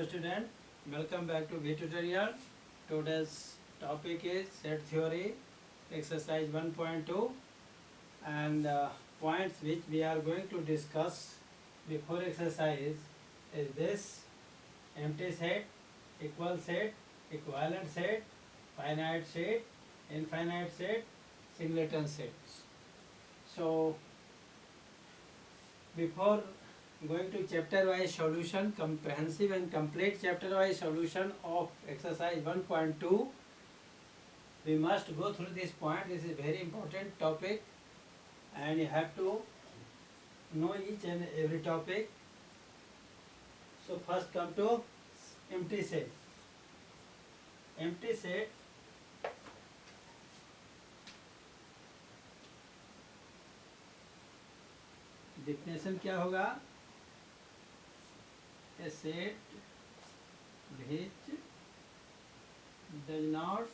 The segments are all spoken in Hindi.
student, welcome back to V tutorial. Today's topic is set theory, exercise 1.2, and points which we are going to discuss before exercise is this: empty set, equal set, equivalent set, finite set, infinite set, singleton sets. So before going to chapter wise solution, comprehensive and complete chapter wise solution of exercise 1.2, we must go through this point. This is very important topic and you have to know each and every topic. So first come to empty set. Empty set definition क्या होगा? A set which does not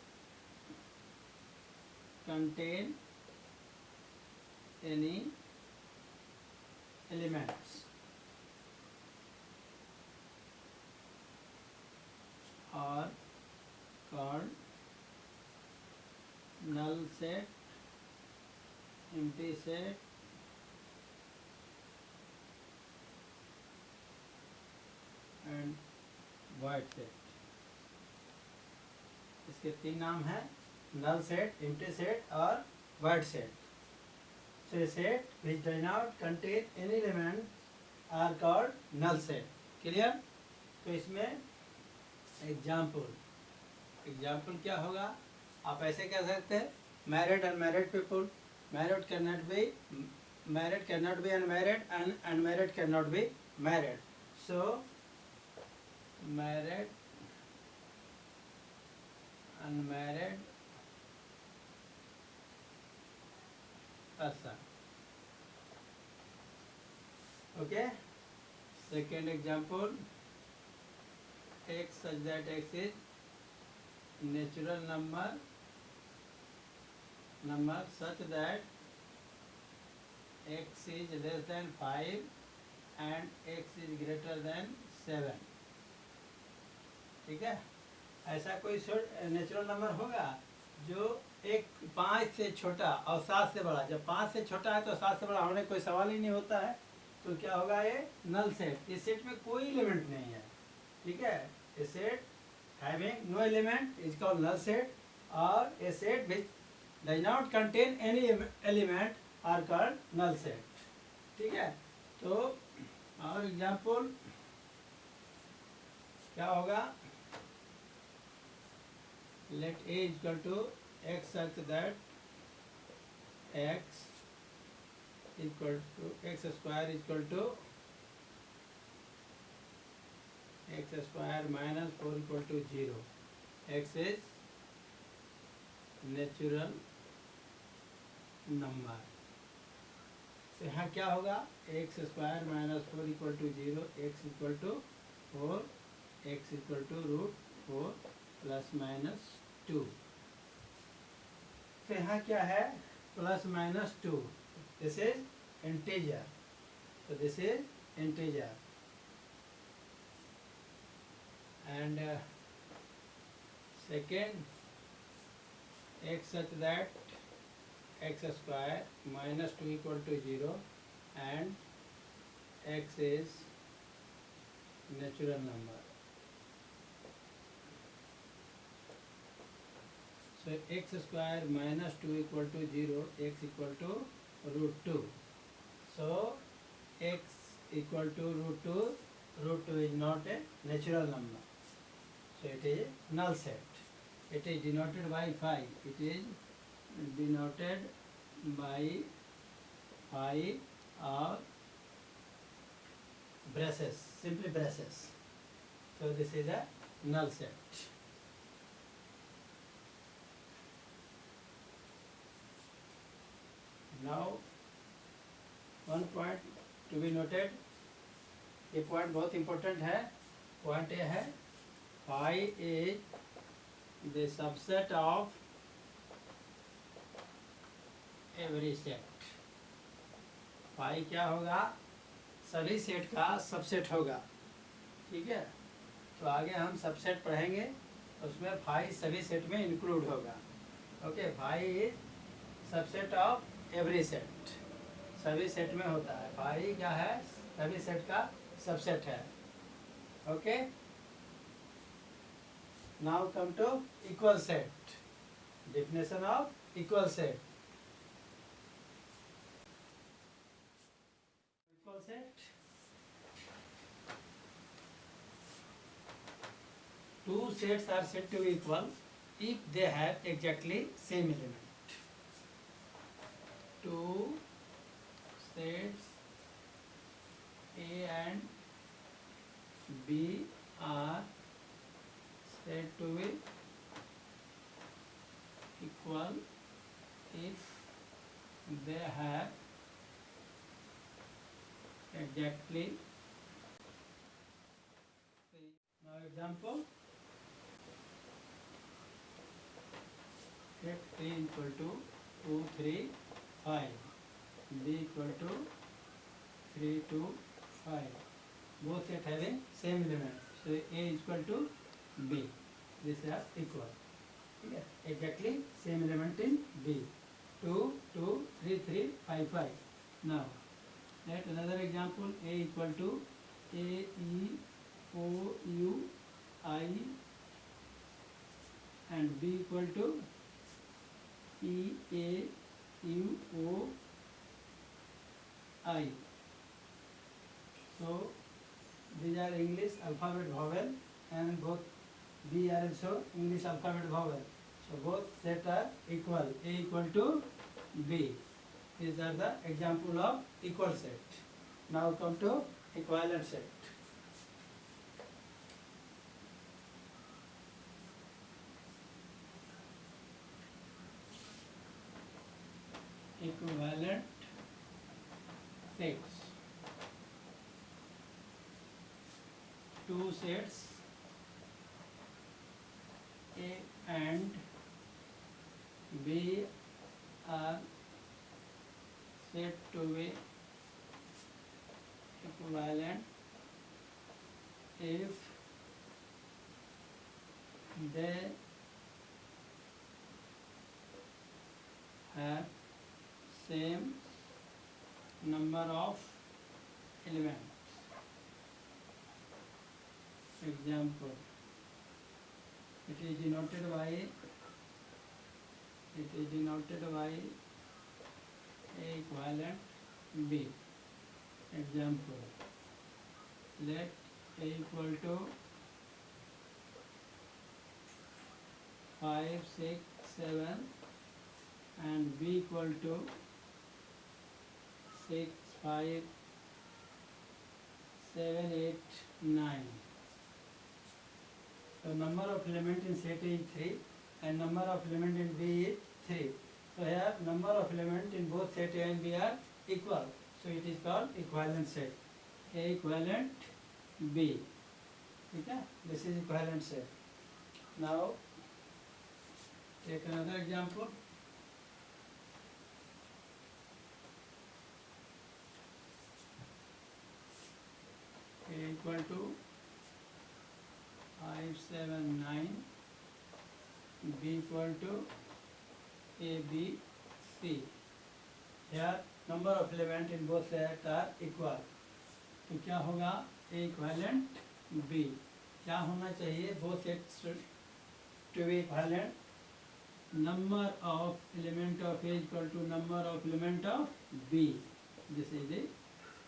contain any elements are called null set, empty set, and void set. इसके तीन नाम हैं: null set, empty set और void set. So a set which does not contain any element are called null set. Clear? तो इसमें एग्जाम्पल क्या होगा? आप ऐसे कह सकते हैं married unmarried people, married can not be unmarried and unmarried can not be married. So married, unmarried person. Okay. Second example: x such that x is natural number such that x is less than 5 and x is greater than 7. ठीक है? ऐसा कोई नेचुरल नंबर होगा जो 5 से छोटा और 7 से बड़ा. जब 5 से छोटा है तो 7 से बड़ा होने कोई सवाल ही नहीं होता है. तो क्या होगा? ये नल सेट. इस सेट में कोई एलिमेंट नहीं है. ठीक है? A set having no element is called null set, और a set which does not contain any element are called null set. ठीक है? तो और एग्जाम्पल क्या होगा? let a is equal to x such that x equal to x square is equal to x square minus 4 equal to 0. x is natural number. तो यहाँ क्या होगा? x square minus 4 equal to 0, x equal to 4, x equal to root 4 plus minus 2. तो यहाँ क्या है? Plus minus 2. दिस इज इंटीजर. तो this is integer. And second, x such that x square minus 2 equal to 0 and x is natural number. So x square minus 2 equal to 0, x equal to root 2. So x equal to root 2 is not a natural number. So it is null set. It is denoted by phi. It is denoted by phi or braces, simply braces. So this is a null set. Now one point to be noted. ये पॉइंट बहुत इम्पोर्टेंट है. पॉइंट ये है phi is the subset of every set. phi क्या होगा? सभी सेट का सबसेट होगा. ठीक है? तो आगे हम सबसेट पढ़ेंगे, उसमें फाइव सभी सेट में इंक्लूड होगा। Okay, five is subset of every set, सभी सेट में होता है। फाइव क्या है? सभी सेट का सबसेट है। Okay, now come to equal set, definition of equal set. Equal set, two sets are said to be equal if they have exactly same element. Two sets A and B are said to be equal if they have exactly. Now example, set A equal to 2, 3, 5, B equal to 3, 2, 5. Both set having same element, so A is equal to B. These are equal. ठीक है, exactly same element in B. 2, 2, 3, 3, 5, 5. Now let another example. A equal to A, E, O, U, I, and B equal to E, A, U, O, I. So these are English alphabet vowel, and both B are also English alphabet vowel. So both set are equal. A equal to B. These are the example of equal set. Now come to equivalent set. Equivalent sets. Two sets A and B are said to be equivalent if they have same number of elements. Example, it is denoted by A equivalent B. Example, let A equal to 5, 6, 7 and B equal to 6, 5, 7, 8, 9. So number of element in set A is 3 and number of element in B is 3. So here number of element in both set A and B are equal. So it is called equivalent set. A equivalent B. Okay? This is equivalent set. Now take another example. A equal to 5, 7, 9, B equal to A, B, C. Here number of element in both set are equal. तो क्या होगा? A equivalent B. क्या होना चाहिए? Both sets to be equivalent. Number of element of A is equal to number of element of B. This is the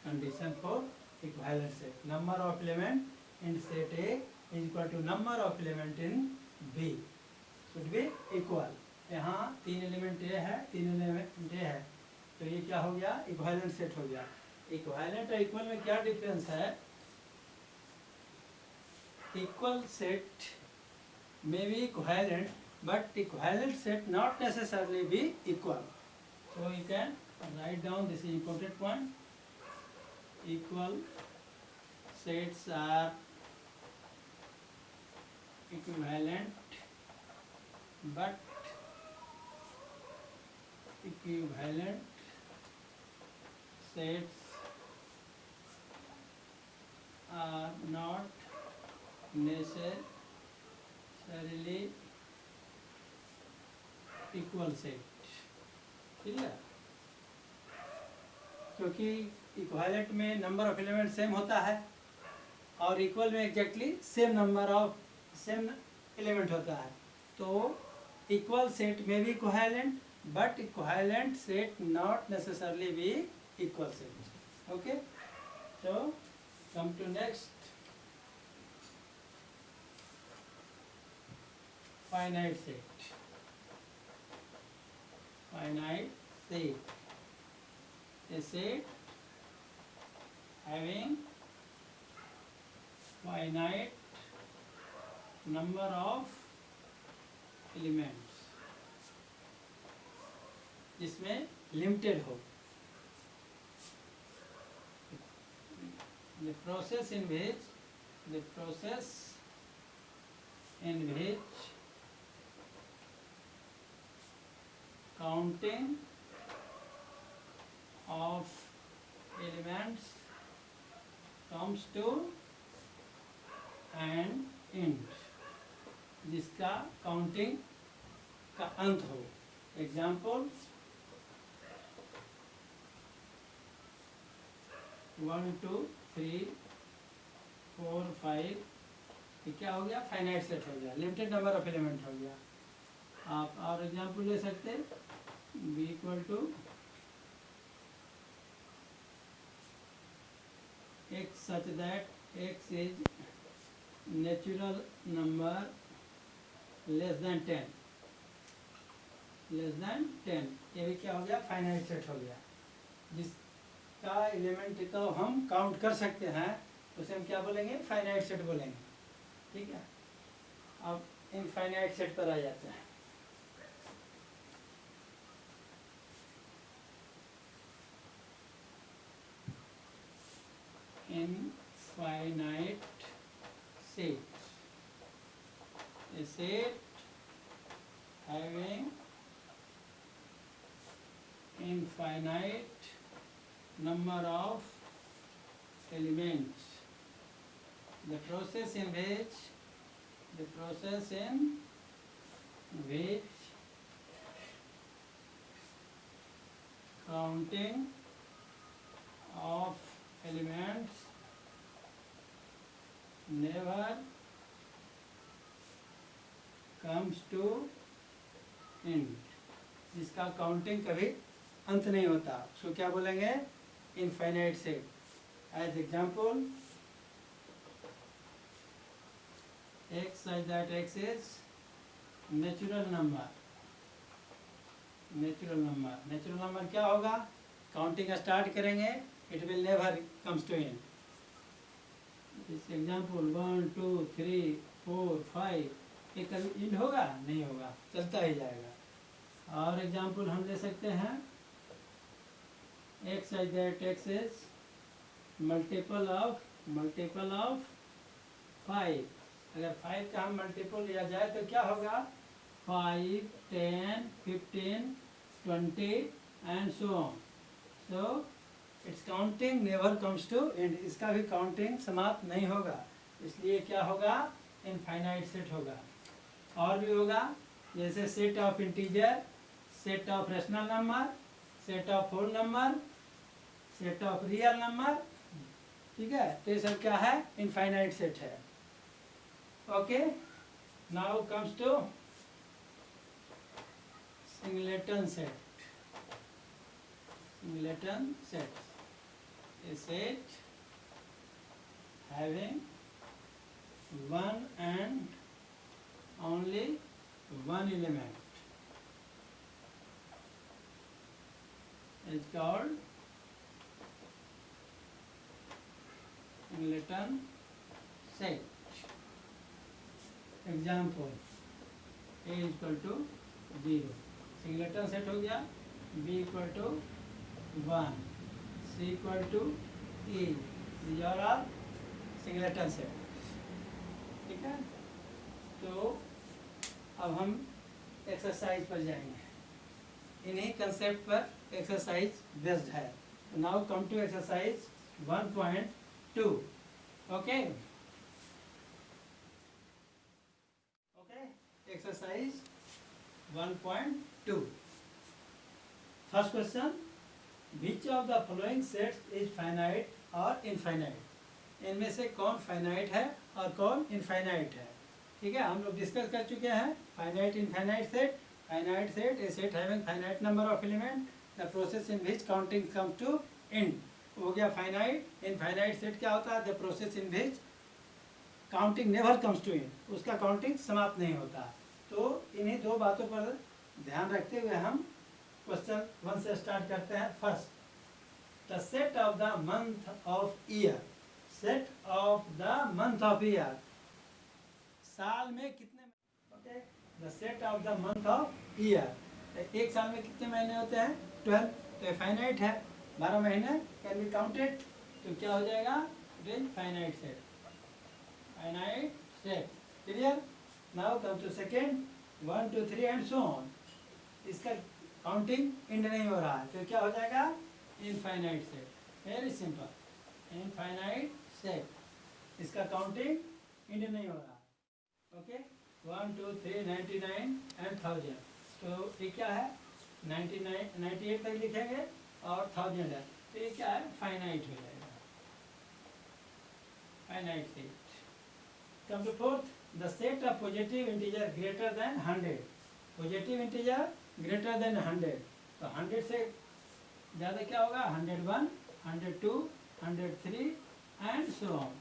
condition for equivalent set. Number of element in set A is equal to number of element in B. Should be equal. यहाँ 3 एलिमेंट A है, 3 एलिमेंट A है, तो ये क्या हो गया? इक्विवेलेंट सेट हो गया। इक्विवेलेंट और इक्वल में क्या डिफरेंस है? Equal set may be equivalent, but equivalent set not necessarily be equal. So you can write down, this is important point. Equal sets are equivalent, but equivalent sets are not necessarily equal set, ठीक है, क्योंकि इक्वालेंट में नंबर ऑफ एलिमेंट सेम होता है और इक्वल में exactly same number of same element होता है। तो इक्वल सेट में भी equivalent, but equivalent set not necessarily be equal set. Okay, so come to next, finite set। finite set, a set having finite number of elements, जिसमें लिमिटेड हो। The process in which counting of elements comes to an end, जिसका काउंटिंग का अंत हो। एग्जाम्पल 1 2 3 4 5, ये क्या हो गया? फाइनाइट सेट हो गया, लिमिटेड नंबर ऑफ एलिमेंट हो गया। आप और एग्जाम्पल ले सकते हैं, b equal to x such that x is natural number less than 10, ये भी क्या हो गया? फाइनाइट सेट हो गया, जिसका एलिमेंट को हम काउंट कर सकते हैं, उसे हम क्या बोलेंगे? फाइनाइट सेट बोलेंगे, ठीक है। अब इनफाइनाइट सेट पर आ जाते हैं। Infinite set, a set having infinite number of elements, the process in which counting of elements never comes to end, जिसका काउंटिंग कभी अंत नहीं होता, उसको क्या बोलेंगे? Infinite set. As example x such that x is natural number क्या होगा? काउंटिंग स्टार्ट करेंगे, it will never comes to end. इस एग्जाम्पल 1 2 3 4 5, ये कभी एंड होगा? नहीं होगा, चलता ही जाएगा। और एग्जाम्पल हम ले सकते हैं, x such that x is multiple of 5। अगर 5 का हम मल्टीपल लिया जाए तो क्या होगा? 5 10 15 20 and so on. So it's counting never comes to end, इसका भी काउंटिंग समाप्त नहीं होगा, इसलिए क्या होगा? इनफाइनाइट सेट होगा। और भी होगा, जैसे set of integer, set of rational number, set of whole number, set of real number, ठीक है। तो ये सब क्या है? इनफाइनाइट सेट है। Okay, now comes to singleton set. A set having one and only one element is called singleton set। Example a equal to 0, singleton set हो गया। b equal to 1, c equal to e, these are all singleton set, ठीक है। तो अब हम एक्सरसाइज पर जाएंगे, इन्हीं कंसेप्ट पर एक्सरसाइज बेस्ड है। Now come to exercise 1.2। Okay, exercise 1.2. First question, which of the following sets is finite or infinite? इनमें से कौन फाइनाइट है और कौन इनफाइनाइट है? ठीक है, हम लोग डिस्कस कर चुके हैं finite infinite set. Finite set a set having finite number of element the process in which counting comes to end. हो गया फाइनाइट. इनफाइनाइट सेट क्या होता है? The process in which counting never comes to end, उसका काउंटिंग समाप्त नहीं होता. तो इन्हीं दो बातों पर ध्यान रखते हुए हम क्वेश्चन 1 से स्टार्ट करते हैं. First, the set of the month of year. Set of the month of year, साल में कितने. Okay, the set of the month of year. एक साल में कितने महीने होते हैं? 12. तो फाइनाइट है, 12 महीने कैन बी काउंटेड. तो क्या हो जाएगा? It is finite set. Finite set. Clear? Now come to second, 1 2 3 and so on. इसका काउंटिंग एंड नहीं हो रहा है, तो क्या हो जाएगा? Infinite set. Very simple, infinite set. इसका काउंटिंग एंड नहीं हो रहा है. Okay, 1 2 3 99 and 1000. तो ये क्या है? 99 98 तक लिखेंगे और 1000 है, तो ये क्या है? फाइनाइट हो जाएगा. Finite set. Come to fourth, the set of positive integer greater than 100. Positive integer greater than 100. तो 100 से ज़्यादा क्या होगा? 101, 102, 103 एंड सो ऑन.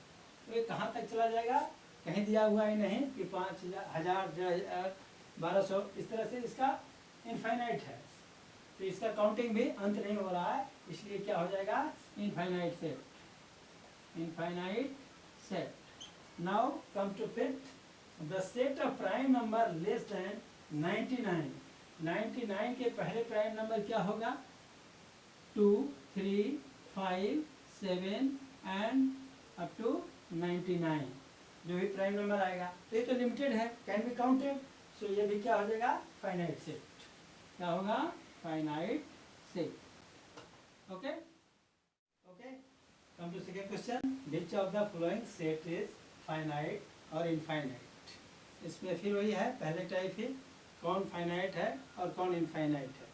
तो ये कहाँ तक चला जाएगा? कहीं दिया हुआ ही नहीं कि 5000, 1200, इस तरह से इसका इनफाइनाइट है. तो इसका काउंटिंग भी अंत नहीं हो रहा है, इसलिए क्या हो जाएगा? Infinite set. Infinite set. Now come to fifth, the set of prime number less than 99. 99 के पहले प्राइम नंबर क्या होगा? 2 3 5 7 एंड अप टू 99. जो भी प्राइम नंबर आएगा, तो ये तो लिमिटेड है, कैन बी काउंटेड. सो ये भी क्या हो जाएगा? Finite set. क्या होगा? Finite set. Okay okay. Come to second question, which of the following set is finite और इनफाइनाइट. इसमें फिर वही है, पहले टाइप ही, कौन फाइनाइट है और कौन इनफाइनाइट है.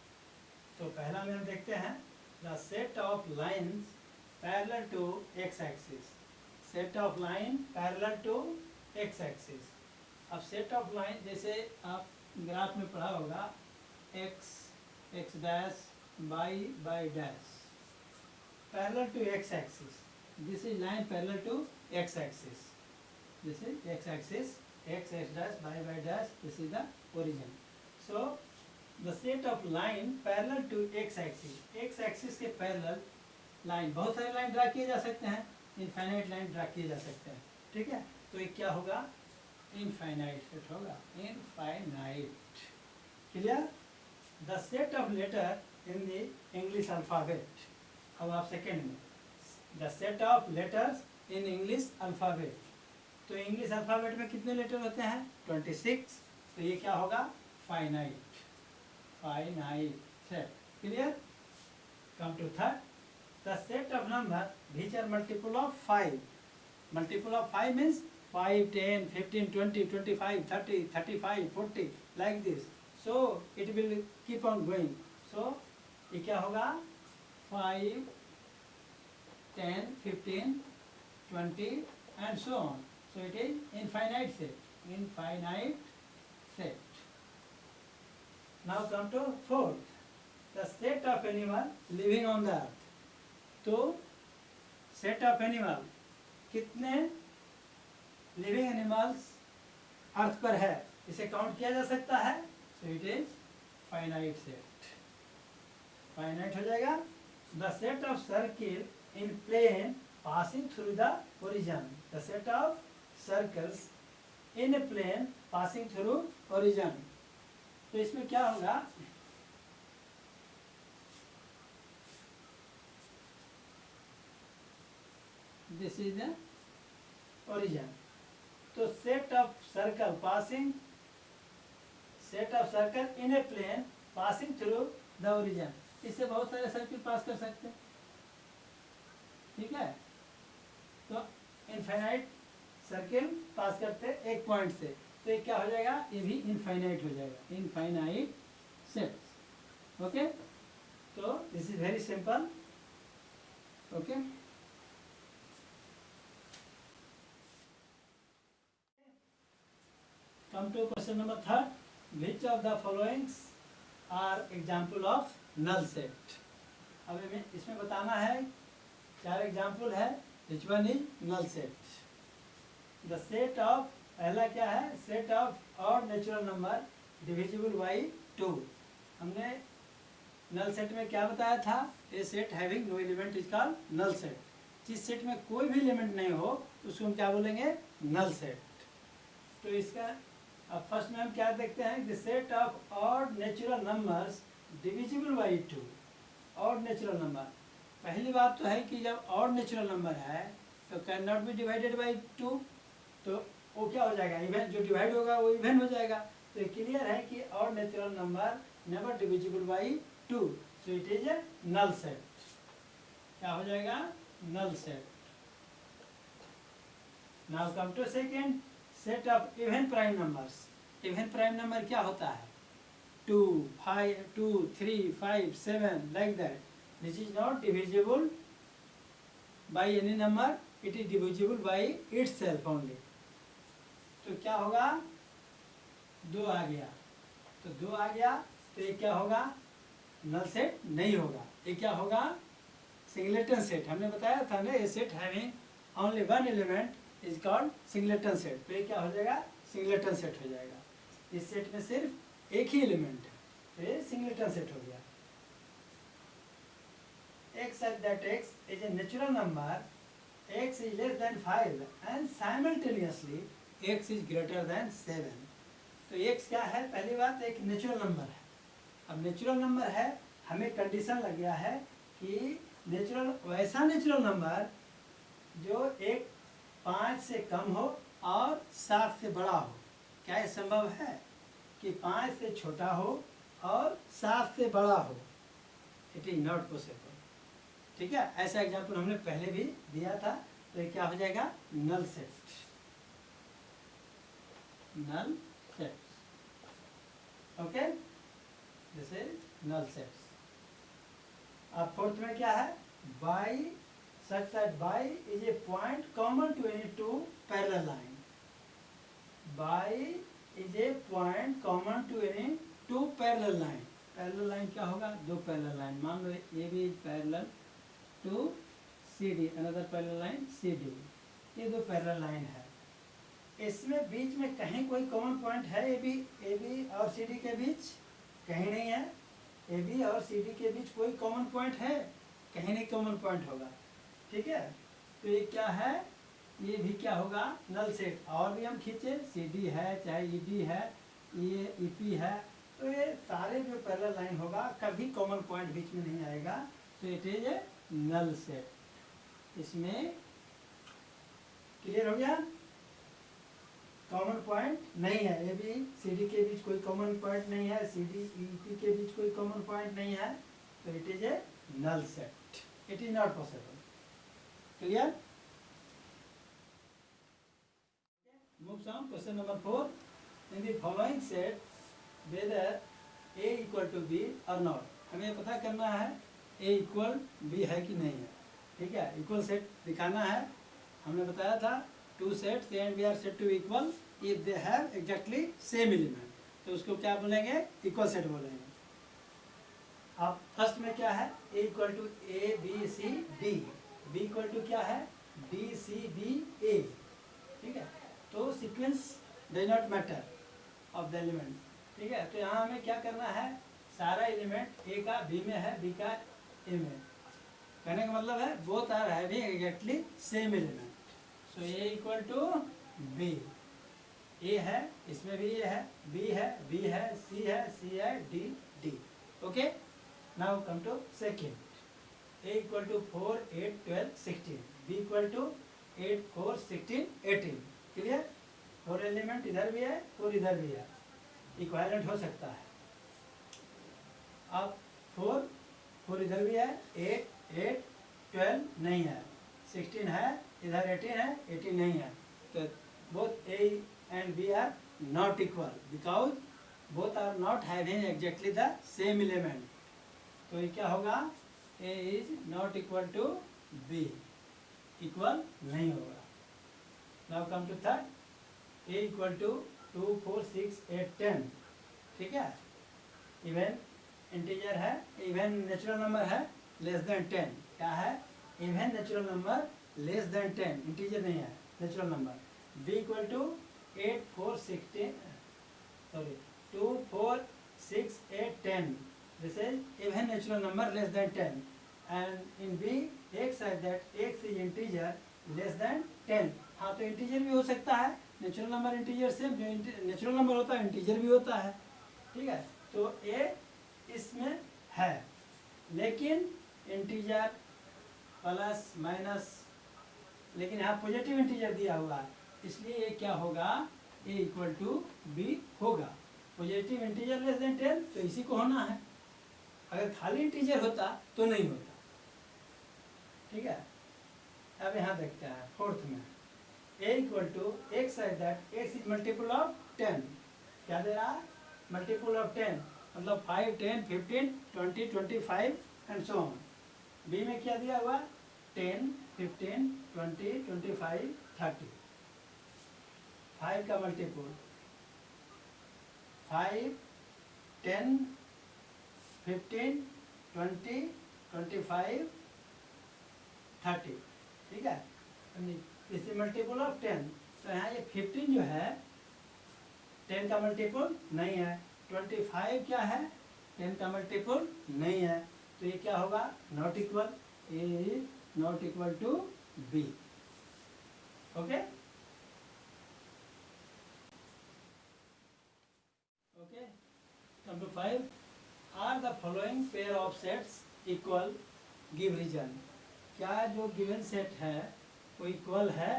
तो पहला में हम देखते हैं, the set of lines parallel to X axis. Set of line parallel to X axis. अब सेट ऑफ लाइन जैसे आप ग्राफ में पढ़ा होगा, X X dash Y Y dash parallel to X axis. This is line parallel to X axis. This is X axis, x x dash by by dash, this is the origin. So the set of line parallel to x axis. x axis के पैरेलल लाइन, बहुत सारे लाइन ड्रा किए जा सकते हैं, इनफाइनाइट लाइन ड्रा किए जा सकते हैं. ठीक है, तो ये क्या होगा? इनफाइनाइट सेट होगा. Infinite. Clear? The set of letter in the English alphabet. अब आप सेकेंड में, the set of letters in English alphabet. तो इंग्लिश अल्फाबेट में कितने लेटर होते हैं? 26. तो ये क्या होगा? Finite. Finite set. Clear? Come to third, the set of number which are multiple of 5. Multiple of 5 means 5 10 15 20 25 30 35 40 like this. So it will keep on going. So ये क्या होगा? 5 10 15 20 and so on. So it is infinite set. Infinite set. Now come to fourth, the set of animal living on the earth. तो set of animal, कितने living animals अर्थ पर है, इसे काउंट किया जा सकता है. So it is finite set. Finite हो जाएगा. The set of circle in plane passing through the origin. The set of circles in a plane passing through origin. तो इसमें क्या होगा? This is the origin. तो set of circle passing, set of circle in a plane passing through the origin. इससे बहुत सारे सर्किल पास कर सकते हैं. ठीक है, तो इनफाइनाइट सर्किल पास करते एक पॉइंट से. तो ये क्या हो जाएगा, ये भी इनफाइनाइट हो जाएगा, इनफाइनाइट सेट्स। ओके, तो this is very simple. Okay, come to question number third, which of the followings are example of null set. अब हमें इसमें बताना है, 4 एग्जाम्पल है, which one is null set. The set of, पहला क्या है, set of odd natural number divisible by 2। हमने नल सेट में क्या बताया था, a set having no element is called null set. जिस सेट में कोई भी एलिमेंट नहीं हो उसको हम क्या बोलेंगे, नल सेट। तो इसका अब फर्स्ट में हम क्या देखते हैं, the set of odd natural numbers divisible by 2। Odd natural number, पहली बात तो है कि जब ऑड नेचुरल नंबर है तो can not be divided by 2, तो वो क्या हो जाएगा, इवन, जो डिवाइड होगा वो इवन हो जाएगा। तो ये क्लियर है कि odd natural number never divisible by 2, so it is a null set. क्या हो जाएगा, null set. Now come to second, set of even prime numbers. Even prime number क्या होता है, 2, 5, 2, 3, 5, 7 like that. This is not divisible by any number, it is divisible by itself only. तो क्या होगा, 2 आ गया, तो 2 आ गया, तो ये क्या होगा, नल सेट नहीं होगा। ये क्या होगा, सिंगलेटन सेट। हमने बताया था ना, ये set having only one element is called singleton set. तो ये क्या हो जाएगा, सिंगलेटन सेट हो जाएगा। इस सेट में सिर्फ एक ही एलिमेंट है, तो ये सिंगलेटन सेट हो गया। x such that x is a natural number, x is less than 5 and simultaneously x is greater than 7। तो x क्या है, पहली बात एक नेचुरल नंबर है। अब नेचुरल नंबर है, हमें कंडीशन लग गया है कि नेचुरल, वैसा नेचुरल नंबर जो 5 से कम हो और 7 से बड़ा हो। क्या ये संभव है कि 5 से छोटा हो और 7 से बड़ा हो, इट इज नॉट पॉसिबल। ठीक है, ऐसा एग्जाम्पल हमने पहले भी दिया था। तो ये क्या हो जाएगा, null set, null set. Okay, this is null set. अब फोर्थ में क्या है, by such that by is a point common to any two parallel line। by is a point common to any two parallel line। Parallel line क्या होगा, 2 पैरेलल लाइन। मान लो A B is parallel to C D, another parallel line C D, ये 2 पैरेलल लाइन है। इसमें बीच में कहीं कोई कॉमन पॉइंट है, ए बी और सी डी के बीच कहीं नहीं है। ए बी और सी डी के बीच कोई कॉमन पॉइंट है, कहीं नहीं कॉमन पॉइंट होगा। ठीक है, तो ये क्या है, ये भी क्या होगा, नल सेट। और भी हम खींचे, सी डी है, चाहे ई डी है, ये ई पी है, तो ये सारे जो पैरेलल लाइन होगा कभी कॉमन पॉइंट बीच में नहीं आएगा, तो it is a null set. इसमें क्लियर हो गया, कॉमन पॉइंट नहीं है, ए बी सी डी के बीच कोई कॉमन पॉइंट नहीं है, सी डी ई पी के बीच कोई कॉमन पॉइंट नहीं है, तो it is a null set, it is not possible. Clear? Moves on, question number 4. In the following set, whether A equal to B or not। हमें पता करना है A equal B है कि नहीं है। ठीक है, इक्वल सेट दिखाना है। हमने बताया था 2 sets A and B are said to be equal if they have exactly same element। तो उसको क्या बोलेंगे, इक्वल सेट बोलेंगे। अब फर्स्ट में क्या है, A equal to A B C D, B equal to क्या है, डी सी बी ए। ठीक है, तो sequence does not matter of the element. ठीक है, तो यहाँ हमें क्या करना है, सारा एलिमेंट ए का बी में है, बी का ए में। कहने का मतलब है both are having exactly same element, so A equal to B. A है, इसमें भी ए है, बी है, बी है, सी है, सी है, D D. Okay, now come to second. A equal to 4, 8, 12, 16, B equal to 8, 4, 16, 18। Clear, 4 element इधर भी है, 4 इधर भी है, इक्विवेलेंट हो सकता है। अब 4 इधर भी है, 8, 12 नहीं है, 16 है, इधर 18 है, 18 नहीं है, तो both A and B are not equal because both are not having exactly the same element. तो ये क्या होगा, A is not equal to B, equal नहीं होगा. Now come to third, A equal to 2, 4, 6, 8, 10. ठीक है, इवन इंटीजर है, इवन नेचुरल नंबर है लेस देन 10. क्या है, even natural number less than 10, integer नहीं है, natural number. B equal to 8, 4, 16, sorry 2, 4, 6, 8, 10. This is even natural number less than 10. And in B, x says that x is integer less than 10. हाँ, तो इंटीजर भी हो सकता है, नेचुरल नंबर इंटीजर से जो नेचुरल नंबर होता है इंटीजर भी होता है. ठीक है, तो A इसमें है, लेकिन इंटीजर प्लस माइनस, लेकिन यहाँ पॉजिटिव इंटीजर दिया हुआ है, इसलिए ये क्या होगा, A इक्वल टू B होगा. पॉजिटिव इंटीजर लेस देन 10 तो इसी को होना है, अगर खाली इंटीजर होता तो नहीं होता. ठीक है, अब यहाँ देखते हैं फोर्थ में, A इक्वल टू एक्स है that x is multiple of 10. क्या दे रहा है, मल्टीपल ऑफ 10, मतलब 5, 10, 15, 20, 25 एंड सो ऑन. B में क्या दिया हुआ, 10, 15, 20, 25, 30. 5 का मल्टीपल 5, 10, 15, 20, 25, 30. ठीक है, इस मल्टीपल ऑफ 10. तो यहाँ ये 15 जो है 10 का मल्टीपल नहीं है, 25 क्या है 10 का मल्टीपल नहीं है, तो ये क्या होगा, not equal. A is not equal to B. Okay, okay. Number 5, are the following pair of sets equal, give reason. क्या जो गिवन सेट है वो इक्वल है,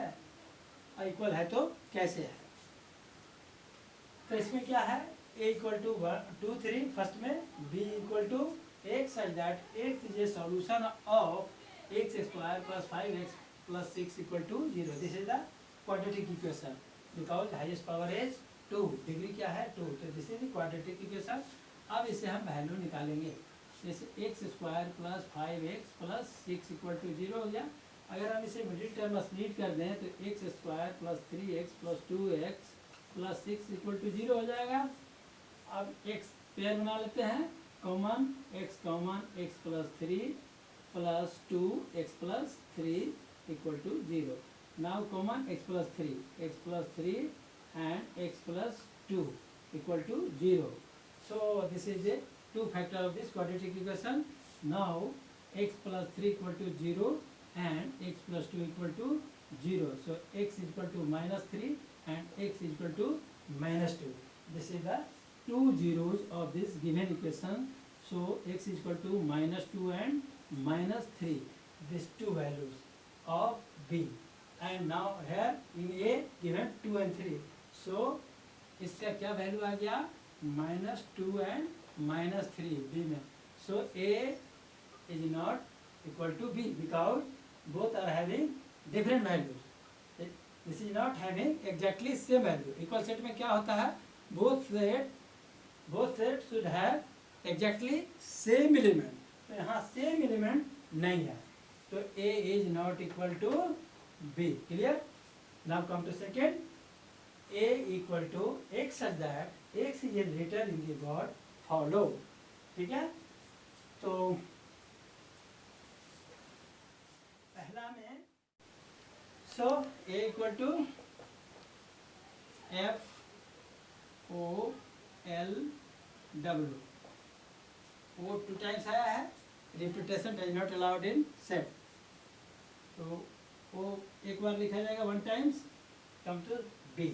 इक्वल है तो कैसे है. तो इसमें क्या है, A इक्वल टू 2, 3 फर्स्ट में, B equal to x such that x is a solution of x square plus 5x plus 6 equal to 0. This is the quadratic equation because highest power is 2, degree क्या है 2, तो दिस इज क्वाड्रेटिक इक्वेशन. अब इसे हम वैल्यू निकालेंगे, जैसे X square plus 5x plus 6 equal to 0 हो गया. अगर हम इसे मिडिल टर्म स्प्लिट कर दें तो X square plus 3x plus 2x plus 6 equal to 0 हो जाएगा. अब x पेयर बना लेते हैं, common x plus 3 plus 2x plus 3 equal to 0. Now common x plus 3 and x plus 2 equal to 0. So this is the two factor of this quadratic equation. Now x plus 3 equal to 0 and x plus 2 equal to 0. So x is equal to minus 3 and x is equal to minus 2. This is the two zeros of this given equation. So x is equal to minus 2 and minus 3. These two values of B. And now here in A given 2 and 3. So इसका क्या वैल्यू आ गया, -2 and -3 B में. So A is not equal to B because both are having different values. This is not having exactly same value. Equal set में क्या होता है, both set should have exactly same element. तो यहाँ same element नहीं है, तो A is not equal to B. Clear? Now come to second. A equal to x such that x is a letter in the word follow. ठीक है, तो पहला में so A equal to F O L W. वो 2 times आया है, repetition does not allowed in set. तो वो एक बार लिखा जाएगा 1 times. Come to B.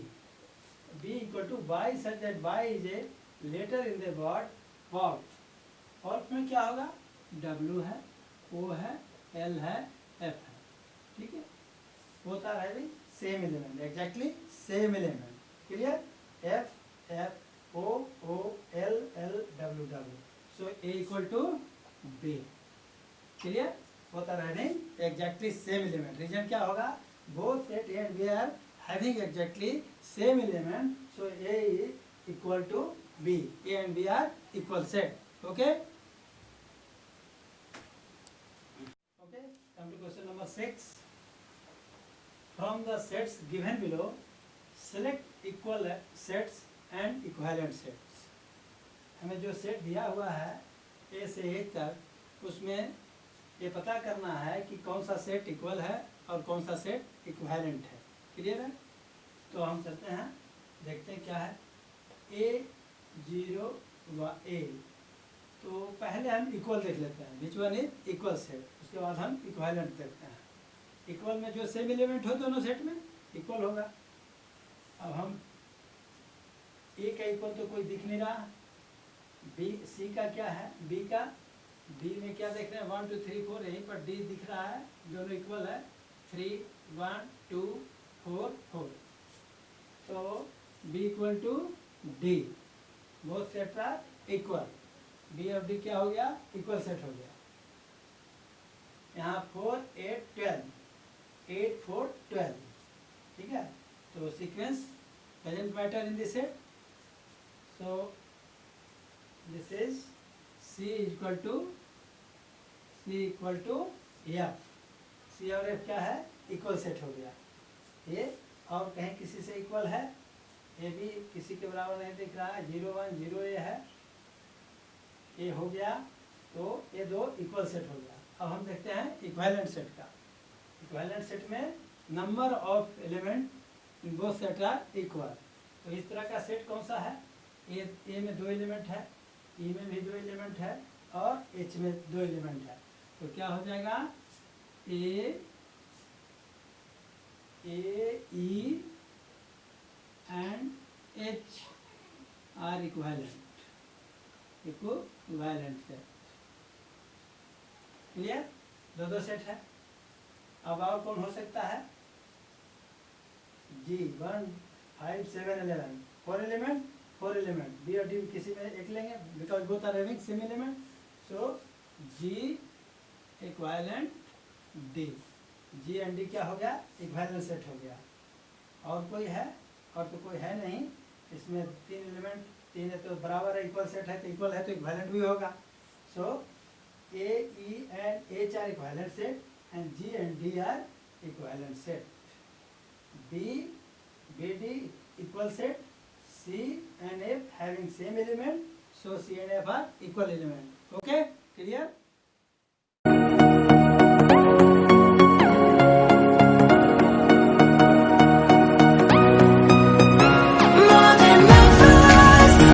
B equal to y such that y is a letter in the word wolf. wolf में क्या होगा, W है, O है, L है, F है. ठीक है, both are having same element, exactly same element. Clear? F O L W. So A equal to B. Clear? Both are having exactly same element. Reason क्या होगा, both set A and B are having exactly same element, so A is equal to B. A and B are equal set. Okay. Okay. Come to question number 6. From the sets given below, select equal sets and equivalent sets. हमें जो सेट दिया हुआ है ए से ए तक, उसमें ये पता करना है कि कौन सा सेट इक्वल है और कौन सा सेट इक्विवेलेंट है। क्लियर है? तो हम चलते हैं, देखते हैं क्या है। ए 0 व ए, तो पहले हम इक्वल देख लेते हैं, विच वन इज इक्वल सेट, उसके बाद हम इक्विवेलेंट देखते हैं। इक्वल में जो सेम एलिमेंट हो दोनों सेट में इक्वल होगा। अब हम ए का इक्वल तो कोई दिख नहीं रहा, बी सी का क्या है, बी का, बी में क्या देख रहे हैं 1 2 3 4, यहीं पर डी दिख रहा है, दोनों इक्वल है 3 1 2 4 4, तो B equal to D, both set are equal, B और डी क्या हो गया, इक्वल सेट हो गया। यहाँ 4 8 12, 8 4 12, ठीक है। तो sequence doesn't matter in this set, so this is C equal to F, C और F क्या है, इक्वल सेट हो गया। ये और कहीं किसी से इक्वल है, ये भी किसी के बराबर नहीं दिख रहा है, 0 1 0 ये है, ये हो गया, तो ये दो इक्वल सेट हो गया। अब हम देखते हैं इक्विवेलेंट सेट का। इक्विवेलेंट सेट में number of element in both set are equal. तो इस तरह का सेट कौन सा है, ए में 2 एलिमेंट है, ई में भी 2 एलिमेंट है और एच में 2 एलिमेंट है, तो क्या हो जाएगा, A E and H are equivalent set. Clear? दो सेट है। अब और कौन हो सकता है, जी 1 5 7 11, 4 एलिमेंट, बी और डी किसी में एक लेंगे, because both are having same element, so G equivalent D, G and D क्या हो गया, इक्विवेलेंट सेट हो गया। और कोई है, और तो कोई है नहीं, इसमें 3 एलिमेंट, 3 है तो बराबर है, इक्वल सेट है तो इक्वल है तो इक्विवेलेंट भी होगा। So A E and H are equivalent set and G and D are equivalent set. B D equal set, C and F having same element, so C and F are equal element. Okay, clear?